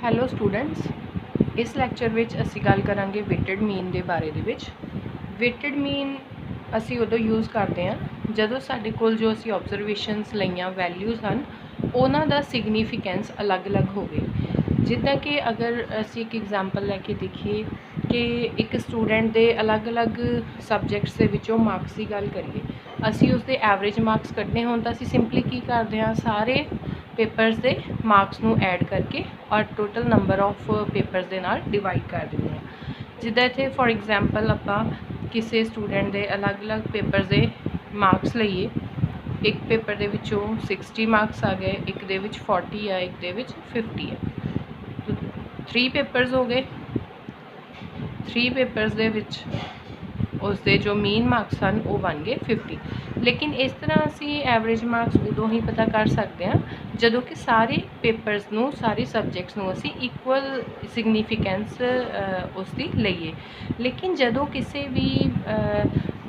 Hello students, इस lecture ਵਿੱਚ ਅਸੀਂ ਗੱਲ ਕਰਾਂਗੇ ਵੇਟਡ ਮੀਨ ਦੇ ਬਾਰੇ ਦੇ ਵਿੱਚ। ਵੇਟਡ ਮੀਨ ਅਸੀਂ ਉਦੋਂ ਯੂਜ਼ ਕਰਦੇ ਹਾਂ ਜਦੋਂ ਸਾਡੇ ਕੋਲ ਜੋ ਅਸੀਂ ਆਬਜ਼ਰਵੇਸ਼ਨਸ ਲਈਆਂ ਵੈਲਿਊਜ਼ ਹਨ ਉਹਨਾਂ ਦਾ ਸਿਗਨੀਫੀਕੈਂਸ ਅਲੱਗ-ਅਲੱਗ ਹੋਵੇ। ਜਿੱਦਾਂ ਕਿ ਅਗਰ ਅਸੀਂ ਇੱਕ ਐਗਜ਼ਾਮਪਲ ਲੈ ਕੇ ਦੇਖੀਏ ਕਿ ਇੱਕ ਸਟੂਡੈਂਟ ਦੇ ਅਲੱਗ-ਅਲੱਗ ਸਬਜੈਕਟਸ ਦੇ ਵਿੱਚੋਂ ਮਾਰਕਸ ਦੀ ਗੱਲ ਕਰੀਏ, ਅਸੀਂ ਉਸਦੇ ਐਵਰੇਜ ਮਾਰਕਸ ਕੱਢਣੇ ਹੋਣ ਤਾਂ ਅਸੀਂ ਸਿੰਪਲੀ ਕੀ ਕਰਦੇ ਹਾਂ, ਸਾਰੇ पेपर्स के मार्क्स ਨੂੰ ਐਡ करके और टोटल नंबर ऑफ पेपर्स ਦੇ ਨਾਲ डिवाइड कर ਦਿੰਦੇ ਹਾਂ। ਜਿੱਦਾਂ ਇੱਥੇ फॉर एग्जांपल ਆਪਾਂ ਕਿਸੇ स्टूडेंट ਦੇ ਅਲੱਗ-ਅਲੱਗ पेपर्स ਦੇ मार्क्स ਲਈਏ, एक पेपर ਦੇ ਵਿੱਚੋਂ 60 मार्क्स आ गए, एक ਦੇ ਵਿੱਚ 40 ਆ, एक ਦੇ ਵਿੱਚ 50 है, तो 3 पेपर्स हो गए। 3 पेपर्स ਦੇ ਵਿੱਚ उसके जो मीन मार्क्स हैं वो बन गए 50। लेकिन इस तरह असी एवरेज मार्क्स उदों ही पता कर सकते हैं जदों कि सारे पेपर्स नूं, सारे सबजैक्ट्स नूं असी इक्वल सिग्नीफिकेंस उसकी लईए। लेकिन जदों किसी भी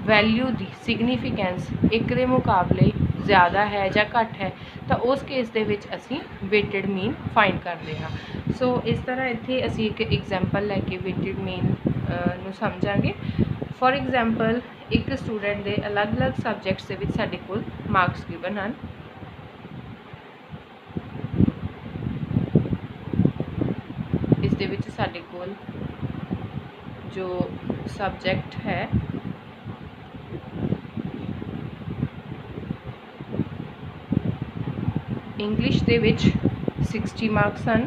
वैल्यू की सिग्नीफिकेंस एक दे मुकाबले ज़्यादा है या घट है तो उस केस दे विच असी वेटेड मीन फाइंड करते हैं। सो इस तरह इत्थे असी एक एग्जाम्पल लैके वेटेड मीन नूं समझांगे। फॉर एग्जाम्पल एक स्टूडेंट के अलग अलग सबजैक्ट्स के विच साडे कोल मार्क्स गिवन हैं। इस दे विच साडे कोल जो सबजैक्ट है इंग्लिश दे विच 60 मार्क्स हैं,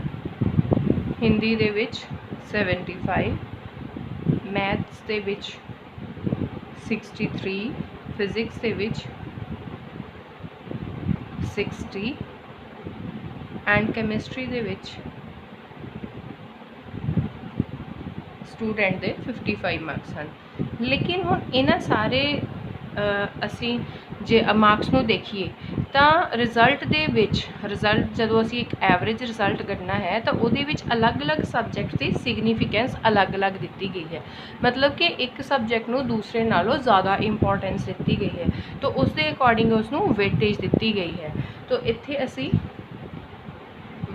हिंदी दे विच 75, maths they which 63, physics they which 60 and chemistry they which student they 55 marks हैं। लेकिन हुण इन्हां सारे असी जे मार्क्स नूं देखिए तो रिजल्ट दे विच रिजल्ट जदों असी एक एवरेज रिजल्ट कढ़ना है तो उहदे विच अलग अलग सबजैक्ट की सिग्नीफिकेंस अलग अलग दी गई है। मतलब कि एक सबजैक्ट नूं दूसरे नालों ज़्यादा इंपॉर्टेंस दी गई है तो उसके अकॉर्डिंग उसनूं वेटेज दी गई है। तो इत्थे असी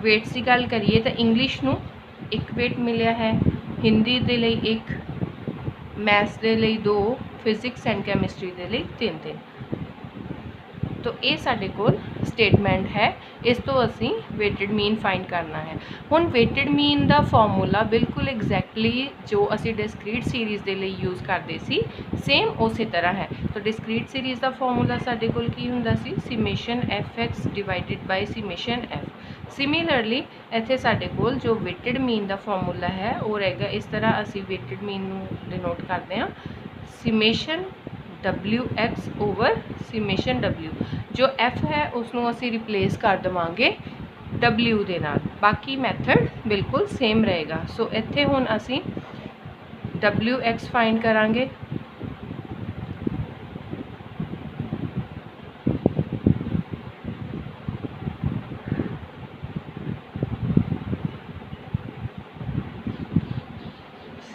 वेट्स की गल करिए तो इंग्लिश नूं एक वेट मिलिया है, हिंदी दे लई 1, मैथ्स दे लई 2, फिजिक्स एंड कैमिस्ट्री दे लई 3। तो ये साडे कोल स्टेटमेंट है। इस तो असी वेटेड मीन फाइंड करना है। हुण वेटेड मीन का फॉर्मूला बिल्कुल एग्जैक्टली जो असी डिस्क्रीट सीरीज़ के लिए यूज़ करते सी सेम उस तरह है। तो डिस्क्रीट सीरीज़ का फॉर्मूला साडे कोल की हुंदा सी, समेशन एफ(x) divided by summation F. Similarly इत्थे साडे कोल जो वेटेड मीन का फॉर्मूला है वो रहेगा इस तरह। असी वेटेड मीन नूं डिनोट करते हैं summation WX over summation W। जो F है उसनों असी रिप्लेस कर देवांगे W दे नाल, बाकी मैथड बिल्कुल सेम रहेगा। सो इत्थे हुण असी WX फाइंड करांगे।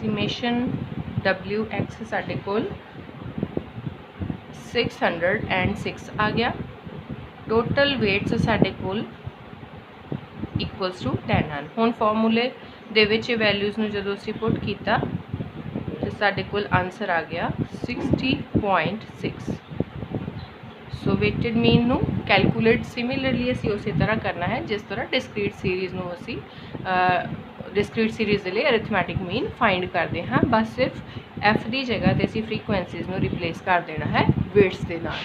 समेशन WX साडे कोल 606 आ गया। टोटल वेट्स साडे कोल इक्वल्स टू 10 हैं। हुण फॉर्मूले दे विच वैल्यूज़ नूं जदों असीं पुट कीता तो साडे कोल आंसर आ गया 60.6। सो वेटेड मीन नूं कैलकुलेट सिमिलरली असीं उस तरह करना है जिस तरह डिस्क्रीट सीरीज़ नूं असीं डिस्क्रीट सीरीज़ के लिए अरिथमैटिक मीन फाइंड करते हैं। बस सिर्फ एफ की जगह तो असी फ्रीकुएंसीज़ नूं रिप्लेस कर देना है वेट्स के नाल।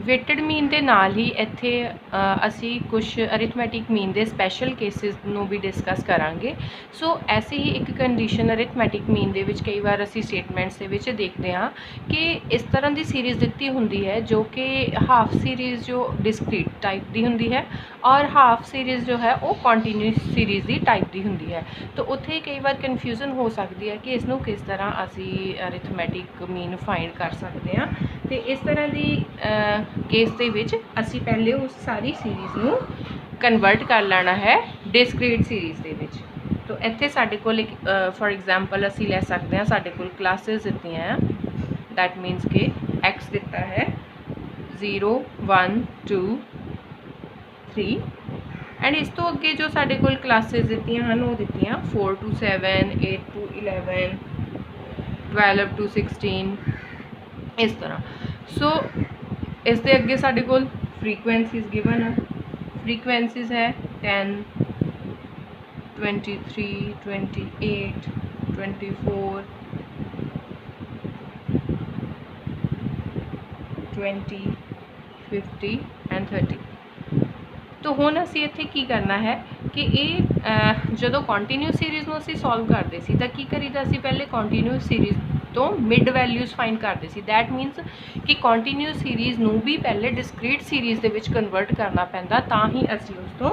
वेटेड मीन के नाल ही इत्थे असी कुछ अरिथमैटिक मीन के स्पैशल केसिस नूं भी डिस्कस करांगे। सो ऐसे ही एक कंडीशन अरिथमैटिक मीन दे विच कई बार असी स्टेटमेंट्स दे विच देखते हैं कि इस तरह की सीरीज़ दिती हुंदी है जो कि हाफ सीरीज़ जो डिस्क्रीट टाइप की हुंदी है और हाफ सीरीज़ जो है वो कॉन्टीन्यूस सीरीज़ की टाइप की हुंदी है। तो उत्थे कई बार कन्फ्यूजन हो सकती है कि इसनूं किस तरह असी अरिथमैटिक मीन फाइंड कर सकते हैं। तो इस तरह की केस दे विच असी पहले उस सारी सीरीज़ नूं कन्वर्ट कर लेना है डिस्क्रीट सीरीज़ दे विच। तो इत्थे साडे कोल एक फॉर एग्जाम्पल असी ले सकते हैं, साडे कोल क्लासेस दित्तियां हैं, दैट मीनस कि एक्स दिता है 0 1 2 3 एंड इस तो अगे जो साडे कोल क्लासेस दित्तियां हन वो दित्तियां 4 to 7, 8 to 11, 12 to 16 इस तरह। सो इस दे अगे साडे कोल फ्रीकुएंसीज गिवन है। फ्रीकुएंसीज है 10, 23, 28, 24, 20, 50 एंड 30। तो हुण असीं इत्थे की करना है कि ये जदों कॉन्टीन्यूस सीरीज़ नूं असीं सॉल्व करदे सी तां की करीदा सी पहले कॉन्टीन्यूस सीरीज़ तो मिड वैल्यूज़ फाइंड करते सी। दैट मीनस कि कॉन्टीन्यूस सीरीज़ नूं भी पहले discrete series they which convert करना पैंदा तां ही असीं उस तो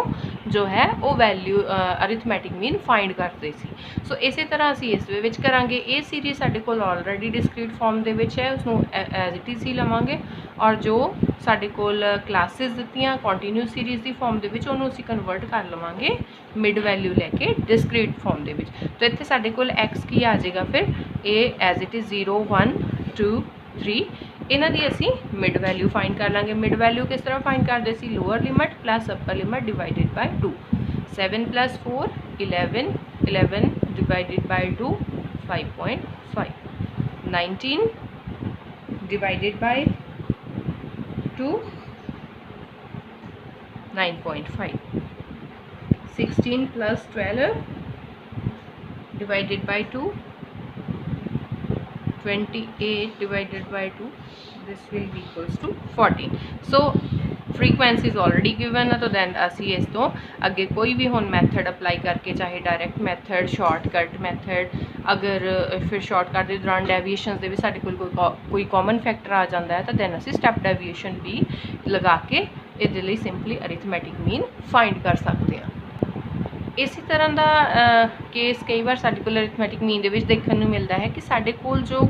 जो है वो वैल्यू अरिथमैटिक मीन फाइंड करते सी। सो इस तरह असीं इस दे विच करांगे। ये सीरीज़ साडे कोल ऑलरेडी डिस्क्रीट फॉर्म दे विच है, उसनूं एज इट इज़ ही लवांगे और जो साडे कोल क्लासेस दित्तियां कॉन्टीन्यूस सीरीज़ दी फॉर्म दे विच उहनूं असीं कन्वर्ट कर लवांगे मिड वैल्यू लैके डिस्क्रीट फॉर्म दे विच। तो इत्थे साडे कोल एक्स की आ जाएगा फिर ए एज इट इज़ 0, 1, 2, 3 इन्हां दी असीं मिड वैल्यू फाइंड कर लांगे। मिड वैल्यू किस तरह फाइंड करदे सी? Lower limit plus upper limit divided by 2। 7 + 4 11, 11 divided by 2 5.5, 19 divided by 2 9.5, 16 + 12 divided by 2 28 divided by 2, this will be equals to 14. So frequency is already given है, तो then असी इस तो अगे कोई भी हुन मैथड अप्लाई करके चाहे डायरैक्ट मैथड शॉर्टकट मैथड अगर फिर शॉर्टकट के दौरान डेविएशनस दे भी साडे कोल कोई कॉमन फैक्टर आ जाता है तो दैन असी स्टैप डेविएशन भी लगा के इहदे लई सिंपली अरिथमैटिक मीन फाइंड कर सकते हैं। इसी तरह का केस कई बार साडे कोल अरिथमैटिक मीन दे विच देखने नूं मिलता है कि साडे कोल जो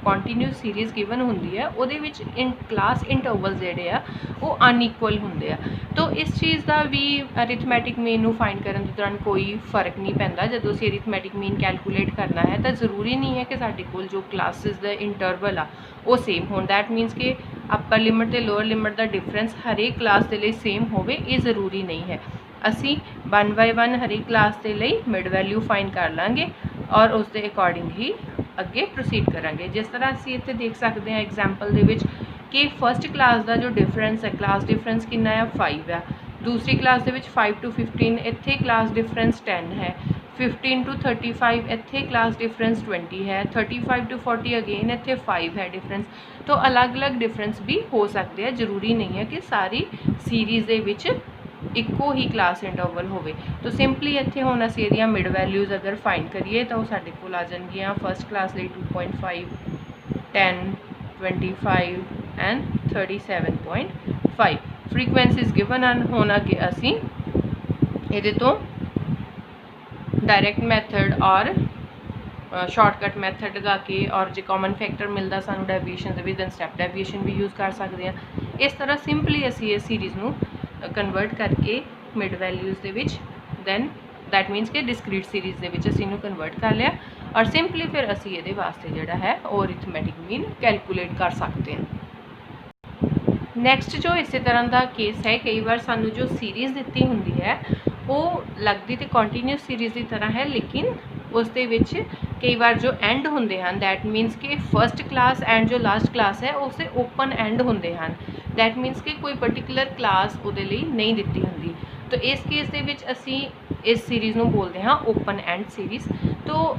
कॉन्टीन्यूस सीरीज़ गिवन हुंदी है उहदे विच इन क्लास इंटरवल जिहड़े आ वो अनईक्वल हुंदे आ। तो इस चीज़ का भी अरिथमैटिक मीन नूं फाइंड करन दे दौरान कोई फर्क नहीं पैंदा। जदों असीं अरिथमैटिक मीन कैलकुलेट करना है तो ज़रूरी नहीं है कि साडे कोल जो क्लासेस दा इंटरवल आ वो सेम होण। दैट मीनस कि अपर लिमिट ते लोअर लिमिट का डिफरेंस हरेक क्लास के लिए सेम होवे ये ज़रूरी नहीं है। असी 1 बाय 1 हरेक क्लास के लिए मिड वैल्यू फाइंड कर लाँगे और उस दे अकॉर्डिंग ही अगे प्रोसीड करांगे। जिस तरह असी इत्थे देख सकते हैं एग्जाम्पल दे विच कि फर्स्ट क्लास का जो डिफरेंस है क्लास डिफरेंस कितना है 5 है। दूसरी क्लास दे विच 5 to 15 इत्थे क्लास डिफरेंस 10 है। 15 to 35 इत्थे क्लास डिफरेंस 20 है। 35 to 40 अगेन इत्थे 5 है डिफरेंस। तो अलग अलग डिफरेंस भी हो सकते हैं, ज़रूरी नहीं है कि सारी सीरीज़ दे विच इक्को ही क्लास इंटरवल होवे। तो सिंपली इत्थे हुण असीं इहदियां मिड वैल्यूज़ अगर फाइंड करिए तो साडे कोल आ जाणगियां फर्स्ट क्लास लई 2.5, 10, 25 एंड 37.5। फ्रीकुएंसीज गिवन हैं। हुण अगे असीं इहदे तो डायरैक्ट मैथड और शॉर्टकट मैथड लगा के और जो कॉमन फैक्टर मिलता सानू डेविएशन दे विच दैन स्टैप डेविएशन भी यूज़ कर सकते हैं। इस तरह सिंपली असी इस सीरीज़ नूं कन्वर्ट करके मिड वैल्यूज़ दे विच दैन दैट मीनस कि डिस्क्रीट सीरीज़ दे विच असी इनू कन्वर्ट कर लिया और सिंपली फिर असी ये वास्ते जिहड़ा है वो अरिथमैटिक मीन कैलकुलेट कर सकते हैं। नैक्सट जो इस तरह का केस है, कई बार सानू जो सीरीज़ दी होंगी है वो लगती तो कॉन्टीन्यूस सीरीज़ की तरह है लेकिन उस दे विच कई बार जो एंड होंदे हैं दैट मीनस कि फर्स्ट क्लास एंड जो लास्ट क्लास है उसे ओपन एंड होंदे हैं। दैट मीनस कि कोई पर्टिकुलर क्लास उहदे लई नहीं दित्ती हुंदी। तो इस केस दे विच असी इस सीरीज़ नूं बोलते हैं ओपन एंड सीरीज़। तो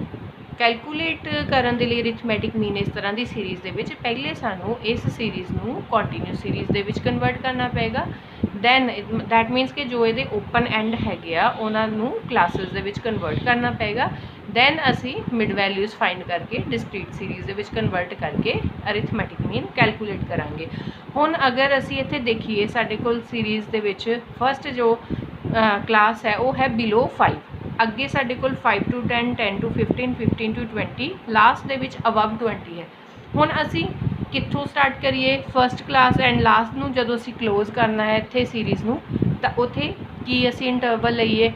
कैलकुलेट करन दे लई अरिथमैटिक मीन इस तरह की सीरीज़ दे विच पहले सानू इस सीरीज़ नूं continuous series they which convert करना पेगा। दैन दैट मीनस कि जो ये ओपन एंड हैगे आ उन्हां नूं क्लासेस दे विच कन्वर्ट करना पेगा। दैन असी मिड वैल्यूज़ फाइंड करके discrete series they which convert करके अरिथमैटिक मीन कैलकुलेट करांगे। हुण अगर असी इत्थे देखिए साडे कोल सीरीज़ दे विच फर्स्ट जो क्लास है वो है बिलो 5, अगे साडे कोल 5 to 10, 10 to 15, 15 to 20, last they which above 20 है। हुण असी कित्थों स्टार्ट करिए? फर्स्ट क्लास एंड लास्ट नूं जदों असी क्लोज करना है इत्थे सीरीज़ नूं तां उत्थे की असी इंटरवल लईए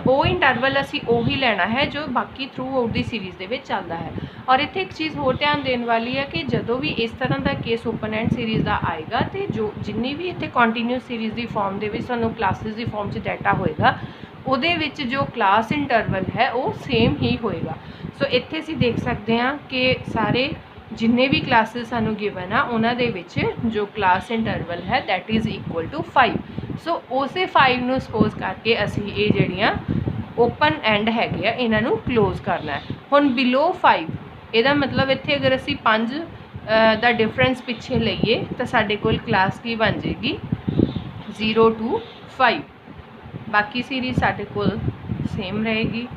ਉਹ ਇੰਟਰਵਲ ਅਸੀਂ ਉਹੀ ਲੈਣਾ ਹੈ ਜੋ ਬਾਕੀ ਥਰੂ ਆਊਟ ਦੀ ਸੀਰੀਜ਼ ਦੇ ਵਿੱਚ ਚੱਲਦਾ ਹੈ। ਔਰ ਇੱਥੇ ਇੱਕ ਚੀਜ਼ ਹੋਰ ਧਿਆਨ ਦੇਣ ਵਾਲੀ ਹੈ ਕਿ ਜਦੋਂ ਵੀ ਇਸ ਤਰ੍ਹਾਂ ਦਾ ਕੇਸ ਓਪਨ ਐਂਡ ਸੀਰੀਜ਼ ਦਾ ਆਏਗਾ ਤੇ ਜੋ ਜਿੰਨੀ ਵੀ ਇੱਥੇ ਕੰਟੀਨਿਊਸ ਸੀਰੀਜ਼ ਦੀ ਫਾਰਮ ਦੇ ਵਿੱਚ ਸਾਨੂੰ ਕਲਾਸਿਸ ਦੀ ਫਾਰਮ 'ਚ ਡਾਟਾ ਹੋਏਗਾ ਉਹਦੇ ਵਿੱਚ ਜੋ ਕਲਾਸ ਇੰਟਰਵਲ ਹੈ ਉਹ ਸੇਮ ਹੀ ਹੋਏਗਾ। ਸੋ ਇੱਥੇ ਅਸੀਂ ਦੇਖ ਸਕਦੇ ਹਾਂ ਕਿ ਸਾਰੇ ਜਿੰਨੇ ਵੀ ਕਲਾਸਿਸ ਸਾਨੂੰ ਗਿਵਨ ਆ ਉਹਨਾਂ ਦੇ ਵਿੱਚ ਜੋ ਕਲਾਸ ਇੰਟਰਵਲ ਹੈ ਦੈਟ ਇਜ਼ ਇਕੁਅਲ ਟੂ 5। ਸੋ ਉਸੇ 5 ਨੂੰ ਸਪੋਜ਼ ਕਰਕੇ ਅਸੀਂ ਇਹ ਜਿਹੜੀਆਂ ਓਪਨ ਐਂਡ ਹੈਗੇ ਆ ਇਹਨਾਂ ਨੂੰ ਕਲੋਜ਼ ਕਰਨਾ ਹੈ। ਹੁਣ ਬਿਲੋ 5 ਇਹਦਾ ਮਤਲਬ ਇੱਥੇ ਅਗਰ ਅਸੀਂ 5 ਦਾ ਡਿਫਰੈਂਸ ਪਿੱਛੇ ਲਈਏ ਤਾਂ ਸਾਡੇ ਕੋਲ ਕਲਾਸ ਕੀ ਬਣ ਜਾਏਗੀ 0 to 5। ਬਾਕੀ ਸੀਰੀਜ਼ ਸਾਡੇ ਕੋਲ ਸੇਮ ਰਹੇਗੀ।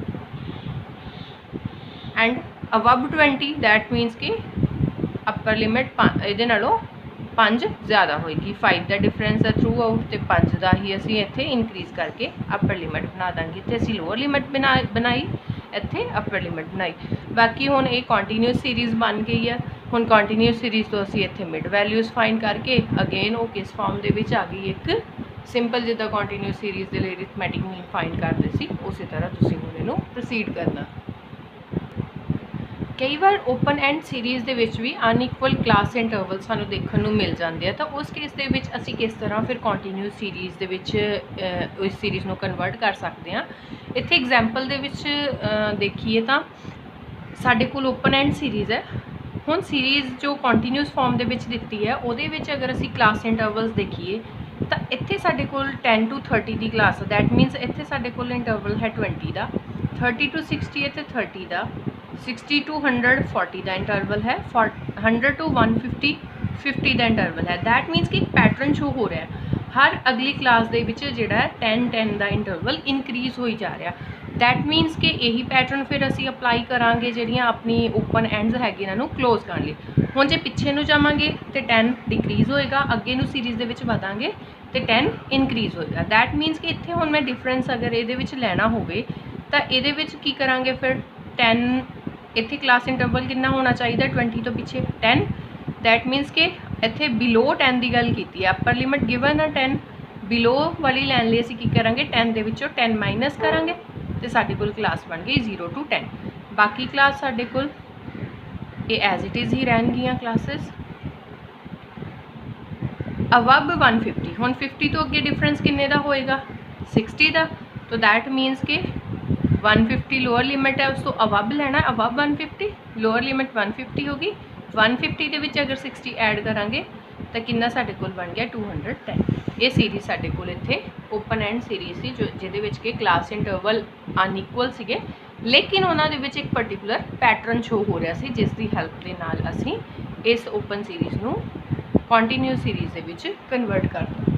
ਐਂਡ ਅਬਵ 20 ਦੈਟ ਮੀਨਸ ਕਿ ਅਪਰ ਲਿਮਿਟ ਇਹਦੇ ਨਾਲੋਂ 5 ज़्यादा होएगी। 5 का डिफरेंस है थ्रू आउट तो 5 का ही असी इत्थे इनक्रीज़ करके अपर लिमिट बना देंगे। इत्थे असी लोअर लिमिट बनाई इत्थे अपर लिमिट बनाई। बाकी हुण ये कॉन्टीन्यूस सीरीज़ बन गई है। हुण कॉन्टीन्यूस सीरीज़ तो असी इत्थे मिड वैल्यूज़ फाइंड करके अगेन वो किस फॉर्म दे विच आ गई एक सिंपल जिद्दां कॉन्टीन्यूस सीरीज़ दे लई अरिथमैटिक मीन फाइंड करते सी उस तरह तुसीं हुण इहनूं प्रोसीड करना। कई बार ओपन एंड सीरीज़ दे विच भी अनइक्वल क्लास इंटरवल सानू देखने को मिल जाते हैं। तो उस केस दे विच असी किस तरह फिर कॉन्टीन्यूस सीरीज़ दे विच उस सीरीज़ को कन्वर्ट कर सकते हैं। इत्थे एग्जाम्पल दे विच देखिए तो साडे कोल ओपन एंड सीरीज़ है। हुण सीरीज़ जो कॉन्टीन्यूस फॉर्म दे विच दिती है उहदे विच अगर असी क्लास इंटरवल्स देखिए तो इत्थे साडे कोल 10 to 30 की क्लास है। दैट मीनस इत्थे साडे कोल इंटरवल है 20 का, 30 to 60 इत्थे 30 का, 60 to 100 40 का इंटरवल है, 100 to 150 50 का इंटरवल है। दैट मीनस कि एक पैटर्न शो हो रहा है हर अगली क्लास दे विच जिहड़ा 10 का इंटरवल इनक्रीज़ होई जा रहा। दैट मीनस कि यही पैटर्न फिर असी अप्लाई करांगे जिहड़ियां अपनी ओपन एंड्स हैगे इन्हां नूं क्लोज करन लई। हुण जे पिछे नूं जावांगे तो 10 डिक्रीज़ होएगा, अगे नूं सीरीज़ दे विच वधांगे तो 10 इनक्रीज़ होएगा। दैट मीनस कि इत्थे हुण मैं डिफरेंस अगर इहदे विच लैना होवे तां इहदे विच की करांगे फिर 10 इत्थे क्लास इंटरवल कितना होना चाहिए 20 तो पिछे 10। दैट मीनस कि इत्थे बिलो 10 की गल कीती है। अपर लिमिट गिवन है 10, बिलो वाली लैन लई असीं की करांगे 10 दे विचों 10 माइनस करांगे तो साडे कोल क्लास बन गई 0 to 10। बाकी क्लास साडे कोल ये एज इट इज़ ही रहनगियां क्लासेस। अबव 150 हुण 50 तो अगे डिफरेंस किन्ने दा होएगा 60 का। तो दैट मीनस कि 150 लोअर लिमिट है उस तो अबव लेना है, अबव 150 लोअर लिमिट 150 होगी। 150 के विच अगर 60 ऐड करांगे तो कितना साडे कोल बन गया 210। ये सीरीज़ साडे कोल इत्थे ओपन एंड सीरीज़ सी जो जिहदे विच के क्लास इंटरवल अनइक्वल सीगे लेकिन उन्हां दे विच एक पर्टिकुलर पैटर्न शो हो रहा सी जिस दी हेल्प दे नाल असीं इस ओपन सीरीज़ नूं continuous series they which convert कर दिया।